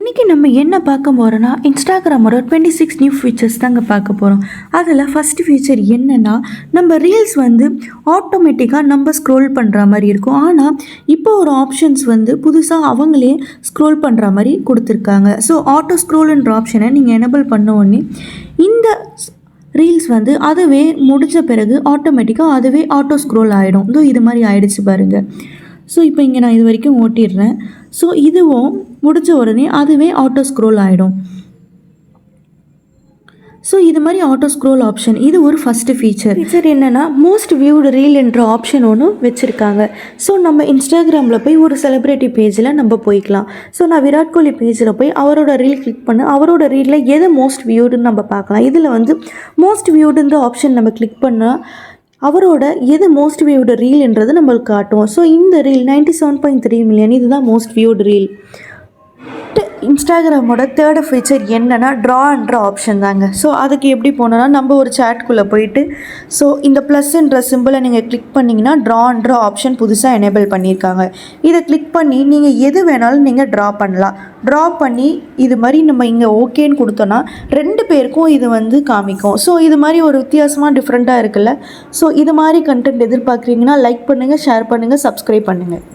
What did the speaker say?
இன்றைக்கி நம்ம என்ன பார்க்க போகிறோன்னா இன்ஸ்டாகிராமோட 26 நியூ ஃபீச்சர்ஸ் தாங்க பார்க்க போகிறோம். அதில் ஃபஸ்ட்டு ஃபீச்சர் என்னென்னா, நம்ம ரீல்ஸ் வந்து ஆட்டோமேட்டிக்காக நம்ம ஸ்க்ரோல் பண்ணுற மாதிரி இருக்கும். ஆனால் இப்போ ஒரு ஆப்ஷன்ஸ் வந்து புதுசாக அவங்களே ஸ்க்ரோல் பண்ணுற மாதிரி கொடுத்துருக்காங்க. ஸோ ஆட்டோ ஸ்க்ரோல்ன்ற ஆப்ஷனை நீங்கள் எனேபிள் பண்ண உடனே இந்த ரீல்ஸ் வந்து அதுவே முடிஞ்ச பிறகு ஆட்டோமேட்டிக்காக அதுவே ஆட்டோ ஸ்க்ரோல் ஆகிடும். இது மாதிரி ஆகிடுச்சு பாருங்கள். ஸோ இப்போ இங்கே நான் இது வரைக்கும் ஓட்டிடுறேன். ஸோ இதுவும் முடிஞ்ச உடனே அதுவே ஆட்டோ ஸ்க்ரோல் ஆகிடும். ஸோ இது மாதிரி ஆட்டோ ஸ்க்ரோல் ஆப்ஷன் இது ஒரு ஃபஸ்ட்டு ஃபீச்சர் என்னென்னா, மோஸ்ட் வியூடு ரீல் என்ற ஆப்ஷன் ஒன்று வச்சுருக்காங்க. ஸோ நம்ம இன்ஸ்டாகிராமில் போய் ஒரு செலிப்ரிட்டி பேஜில் நம்ம போய்க்கலாம். ஸோ நான் விராட் கோலி பேஜில் போய் அவரோட ரீல் கிளிக் பண்ண அவரோட ரீலில் எது மோஸ்ட் வியூடுன்னு நம்ம பார்க்கலாம். இதில் வந்து மோஸ்ட் வியூடுன்ற ஆப்ஷன் நம்ம கிளிக் பண்ணால் அவரோட எது மோஸ்ட் வியூடு ரீல்ன்றது நம்மளுக்கு காட்டும். ஸோ இந்த ரீல் 97.3 மில்லியன் இதுதான் மோஸ்ட் வியூடு ரீல். இன்ஸ்டாகிராமோட தேர்டு ஃபீச்சர் என்னென்னா ட்ரான்ற ஆப்ஷன் தாங்க. ஸோ அதுக்கு எப்படி போனோன்னா, நம்ம ஒரு சேட்குள்ளே போயிட்டு ஸோ இந்த ப்ளஸ்ன்ற சிம்பிளை நீங்கள் கிளிக் பண்ணிங்கன்னா ட்ரான்ற ஆப்ஷன் புதுசாக எனேபிள் பண்ணியிருக்காங்க. இதை கிளிக் பண்ணி நீங்கள் எது வேணாலும் நீங்கள் ட்ரா பண்ணலாம். ட்ரா பண்ணி இது மாதிரி நம்ம இங்கே ஓகேன்னு கொடுத்தோன்னா 2 பேருக்கும் இது வந்து காமிக்கும். ஸோ இது மாதிரி ஒரு வித்தியாசமாக டிஃப்ரெண்ட்டாக இருக்குல்ல. ஸோ இது மாதிரி கண்டென்ட் எதிர்பார்க்குறீங்கன்னா லைக் பண்ணுங்கள், ஷேர் பண்ணுங்கள், சப்ஸ்கிரைப் பண்ணுங்கள்.